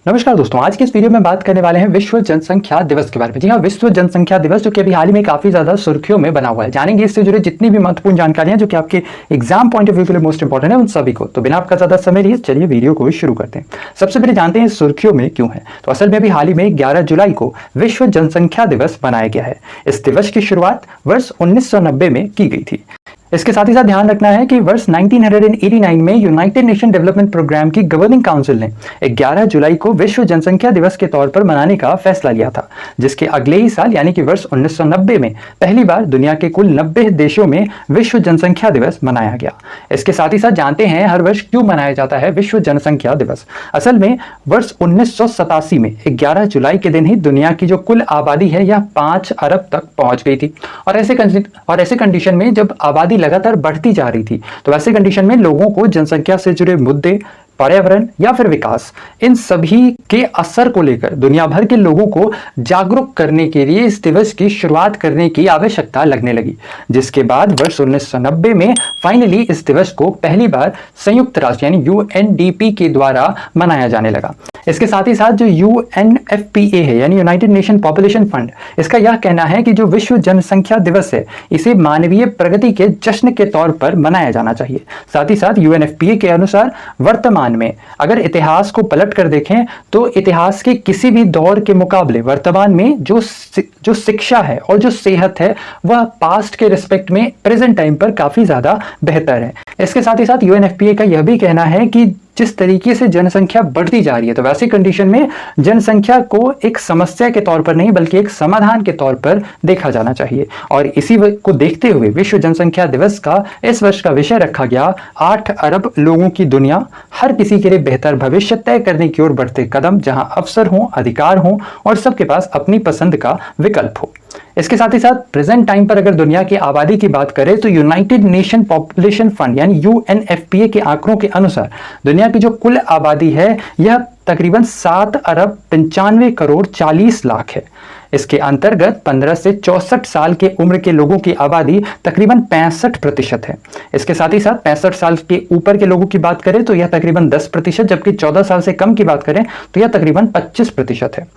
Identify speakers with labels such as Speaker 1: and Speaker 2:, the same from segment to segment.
Speaker 1: नमस्कार दोस्तों, आज के इस वीडियो में बात करने वाले हैं विश्व जनसंख्या दिवस के बारे में। जी हाँ, विश्व जनसंख्या दिवस जो कि अभी हाल ही में काफी ज्यादा सुर्खियों में बना हुआ है। जानेंगे इससे जुड़े जितनी भी महत्वपूर्ण जानकारियां जो कि आपके एग्जाम पॉइंट ऑफ व्यू के लिए मोस्ट इंपॉर्टेंट है उन सभी को। तो बिना आपका ज्यादा समय लिए चलिए वीडियो को शुरू करते हैं। सबसे पहले जानते हैं सुर्खियों में क्यों है। तो असल में अभी हाल ही में 11 जुलाई को विश्व जनसंख्या दिवस मनाया गया है। इस दिवस की शुरुआत वर्ष 1990 में की गई थी। इसके साथ ही साथ ध्यान रखना है कि वर्ष 1989 में यूनाइटेड नेशन डेवलपमेंट प्रोग्राम की गवर्निंग काउंसिल ने 11 जुलाई को विश्व जनसंख्या दिवस के तौर पर मनाने का फैसला लिया था, जिसके अगले ही साल यानी कि वर्ष 1990 में पहली बार दुनिया के कुल 90 देशों में विश्व जनसंख्या दिवस मनाया गया। इसके साथ ही साथ जानते हैं हर वर्ष क्यों मनाया जाता है विश्व जनसंख्या दिवस। असल में वर्ष 1987 में 11 जुलाई के दिन ही दुनिया की जो कुल आबादी है यह 5 अरब तक पहुंच गई थी। और ऐसे कंडीशन में जब आबादी लगातार बढ़ती जा रही थी तो ऐसे कंडीशन में लोगों को जनसंख्या से जुड़े मुद्दे, पर्यावरण या फिर विकास, इन सभी के असर को लेकर दुनिया भर के लोगों को जागरूक करने के लिए इस दिवस की शुरुआत करने की आवश्यकता लगने लगी, जिसके बाद वर्ष 1990 में फाइनली इस दिवस को पहली बार संयुक्त राष्ट्र यानी यूएनडीपी के द्वारा मनाया जाने लगा। इसके साथ ही साथ जो यूएनएफपीए है यानी यूनाइटेड नेशन पॉपुलेशन फंड, इसका यह कहना है कि जो विश्व जनसंख्या दिवस है इसे मानवीय प्रगति के जश्न के तौर पर मनाया जाना चाहिए। साथ ही साथ यूएनएफपीए के अनुसार वर्तमान में अगर इतिहास को पलट कर देखें तो इतिहास के किसी भी दौर के मुकाबले वर्तमान में जो शिक्षा है और जो सेहत है वह पास्ट के रिस्पेक्ट में प्रेजेंट टाइम पर काफी ज्यादा बेहतर है। इसके साथ ही साथ यूएनएफपीए का यह भी कहना है कि जिस तरीके से जनसंख्या बढ़ती जा रही है तो वैसी कंडीशन में जनसंख्या को एक समस्या के तौर पर नहीं बल्कि एक समाधान के तौर पर देखा जाना चाहिए। और इसी को देखते हुए विश्व जनसंख्या दिवस का इस वर्ष का विषय रखा गया 8 अरब लोगों की दुनिया, हर किसी के लिए बेहतर भविष्य तय करने की ओर बढ़ते कदम, जहां अवसर हो, अधिकार हो और सबके पास अपनी पसंद का विकल्प हो। इसके साथ ही साथ प्रेजेंट टाइम पर अगर दुनिया की आबादी की बात करें तो यूनाइटेड नेशन पॉपुलेशन फंड यानी यूएनएफपीए के आंकड़ों के अनुसार दुनिया की जो कुल आबादी है यह तकरीबन 7 अरब 95 करोड़ 40 लाख है। इसके अंतर्गत 15 से 64 साल के उम्र के लोगों की आबादी तकरीबन 65% है। इसके साथ ही साथ 65 साल के ऊपर के लोगों की बात करें तो यह तकरीबन 10%, जबकि 14 साल से कम की बात करें तो यह तकरीबन 25% है।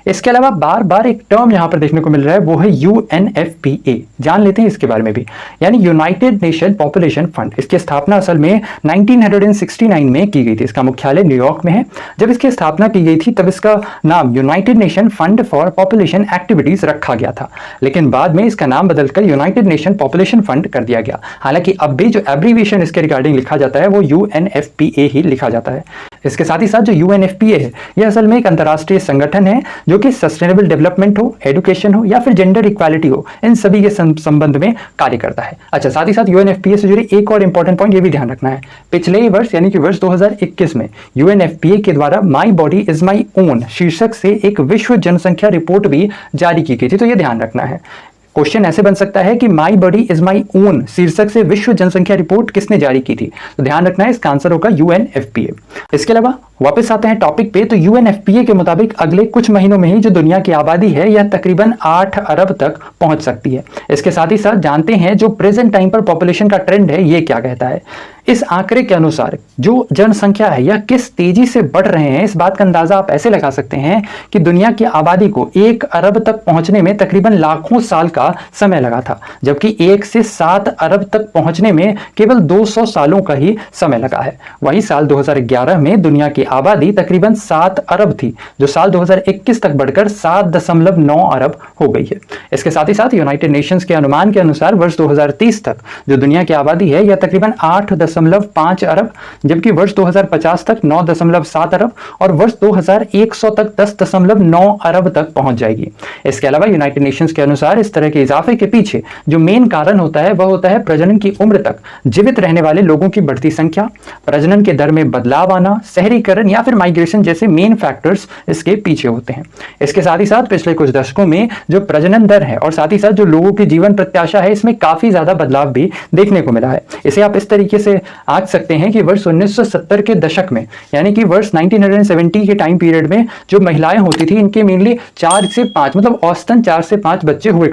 Speaker 1: इसके अलावा बार बार एक टर्म यहां पर देखने को मिल रहा है, वो है यूएनएफपीए। जान लेते हैं इसके बारे में भी, यानी यूनाइटेड नेशन पॉपुलेशन फंड। इसकी स्थापना असल में 1969 में की गई थी। इसका मुख्यालय न्यूयॉर्क में है। जब इसकी स्थापना की गई थी तब इसका नाम United nation fund for population activities रखा गया था, लेकिन बाद में इसका नाम बदलकर यूनाइटेड नेशन पॉपुलेशन फंड कर दिया गया। हालांकि अब भी जो एब्रीविएशन इसके रिगार्डिंग लिखा जाता है वो यूएनएफपीए ही लिखा जाता है। इसके साथ ही साथ जो यूएनएफपीए है यह असल में एक अंतर्राष्ट्रीय संगठन है जो कि सस्टेनेबल डेवलपमेंट हो, एजुकेशन हो या फिर जेंडर इक्वालिटी हो, इन सभी के संबंध में कार्य करता है। अच्छा, साथ ही साथ यूएनएफपीए से जुड़े एक और इंपॉर्टेंट पॉइंट ये भी ध्यान रखना है, पिछले वर्ष यानी कि वर्ष 2021 में यूएनएफपीए के द्वारा my body is my own शीर्षक से एक विश्व जनसंख्या रिपोर्ट भी जारी की गई थी। तो यह ध्यान रखना है। क्वेश्चन ऐसे बन सकता है कि my body is my own शीर्षक से विश्व जनसंख्या रिपोर्ट किसने जारी की थी? तो ध्यान रखना है, इसका आंसर होगा यूएनएफपीए। इसके अलावा वापस आते हैं टॉपिक पे, तो यूएनएफपीए के मुताबिक अगले कुछ महीनों में ही जो दुनिया की आबादी है यह तकरीबन 8 अरब तक पहुंच सकती है। इसके साथ ही साथ जानते हैं जो प्रेजेंट टाइम पर पॉपुलेशन का ट्रेंड है ये क्या कहता है। इस आंकड़े के अनुसार जो जनसंख्या है यह किस तेजी से बढ़ रहे हैं, इस बात का अंदाजा आप ऐसे लगा सकते हैं कि दुनिया की आबादी को 1 अरब तक पहुंचने में तकरीबन लाखों साल का समय लगा था, जबकि 1 से 7 अरब तक पहुंचने में केवल 200 सालों का ही समय लगा है। वहीं साल 2011 में दुनिया की आबादी तकरीबन 7 अरब थी, जो साल 2021 तक बढ़कर 7.9 अरब हो गई है। इसके साथ ही साथ यूनाइटेड नेशंस के अनुमान के अनुसार वर्ष 2030 तक जो दुनिया की आबादी है यह तकरीबन 8.5 अरब, जबकि वर्ष 2050 तक 9.7 अरब और वर्ष 2100 तक 10.9 अरब तक पहुंच जाएगी। इसके अलावा यूनाइटेड नेशंस के अनुसार इस तरह के इजाफे के पीछे जो मेन कारण होता है वह होता है प्रजनन की उम्र तक जीवित रहने वाले लोगों की बढ़ती संख्या, प्रजनन के दर में बदलाव आना, शहरीकरण या फिर माइग्रेशन जैसे मेन फैक्टर्स इसके पीछे होते हैं। इसके साथ ही साथ पिछले कुछ दशकों में जो प्रजनन दर है और साथ ही साथ जो लोगों की जीवन प्रत्याशा है इसमें काफी ज्यादा बदलाव भी देखने को मिला है। इसे आप इस तरीके से आंक सकते हैं कि वर्ष 1970 के दशक में यानी कि वर्ष 1970 के टाइम पीरियड में जो महिलाएं होती थी इनके मेनली 4 से 5 मतलब औसतन 4 से 5 बच्चे हुआ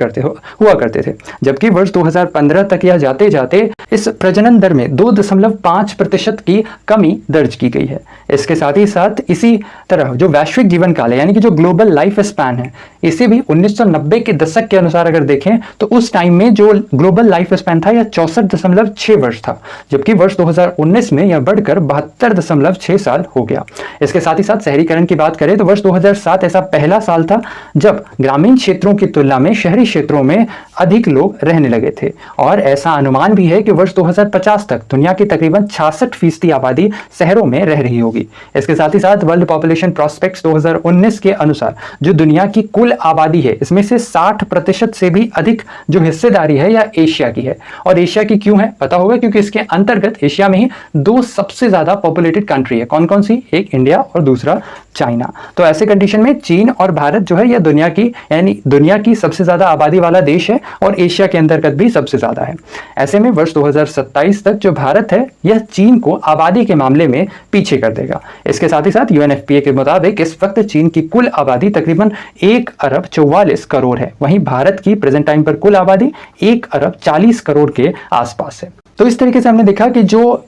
Speaker 1: करते थे, जबकि वर्ष 2015 तक यह जाते जाते इस प्रजनन दर में 2.5% की कमी दर्ज की गई है। इसके साथ ही साथ इसी तरह जो वैश्विक जीवन काल है यानी कि जो ग्लोबल लाइफ स्पैन है, इसे भी 1990 के दशक के अनुसार अगर देखें तो उस टाइम में जो ग्लोबल लाइफ स्पैन था यह 64.6 वर्ष था, जबकि वर्ष 2019 में यह बढ़कर 72.6 साल हो गया। इसके साथ ही साथ शहरीकरण की बात करें तो वर्ष 2007 ऐसा पहला साल था जब ग्रामीण क्षेत्रों की तुलना में शहरी क्षेत्रों में अधिक लोग रहने लगे थे, और ऐसा अनुमान भी है कि वर्ष 2050 तक दुनिया की तकरीबन 66% आबादी शहरों में रह रही होगी। इसके साथ ही साथ वर्ल्ड पॉपुलेशन प्रोस्पेक्ट्स 2019 के अनुसार जो दुनिया की कुल आबादी है इसमें से 60% से भी अधिक जो हिस्सेदारी है यह एशिया की है। और एशिया की क्यों है पता होगा, क्योंकि इसके अंतर्गत एशिया में ही दो सबसे ज्यादा पॉपुलेटेड कंट्री है। कौन कौन सी? एक इंडिया और दूसरा चाइना। तो ऐसे कंडीशन में चीन और भारत जो है यह दुनिया की यानी दुनिया की सबसे ज्यादा आबादी वाला देश है और एशिया के अंतर्गत भी सबसे ज्यादा है। ऐसे में वर्ष 2027 तक जो भारत है यह चीन को आबादी के मामले में पीछे कर देगा। इसके साथ ही साथ यूएनएफपीए के मुताबिक इस वक्त चीन की कुल आबादी तकरीबन 1 अरब 44 करोड़ है, वहीं भारत की प्रेजेंट टाइम पर कुल आबादी 1 अरब 40 करोड़ के आसपास है। तो इस तरीके से हमने देखा कि जो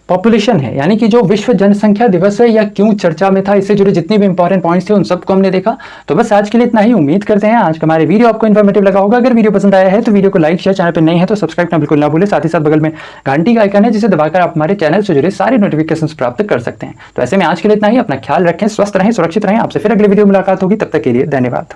Speaker 1: पॉपुलेशन है यानी कि जो विश्व जनसंख्या दिवस है यह क्यों चर्चा में था, इससे जुड़े जितने भी इंपॉर्टेंट पॉइंट्स थे उन सबको हमने देखा। तो बस आज के लिए इतना ही। उम्मीद करते हैं आज का हमारे वीडियो आपको इन्फॉर्मेटिव लगा होगा। अगर वीडियो पसंद आया है तो वीडियो को लाइक शेयर, चैनल पर नहीं है तो सब्सक्राइब करना बिल्कुल ना भूलें। साथ ही साथ बगल में घंटी का आइकन है जिसे दबाकर आप हमारे चैनल से जुड़े सारे नोटिफिकेशंस प्राप्त कर सकते हैं। तो ऐसे में आज के लिए इतना ही। अपना ख्याल रखें, स्वस्थ रहें, सुरक्षित रहें। आपसे फिर अगले वीडियो मुलाकात होगी, तब तक के लिए धन्यवाद।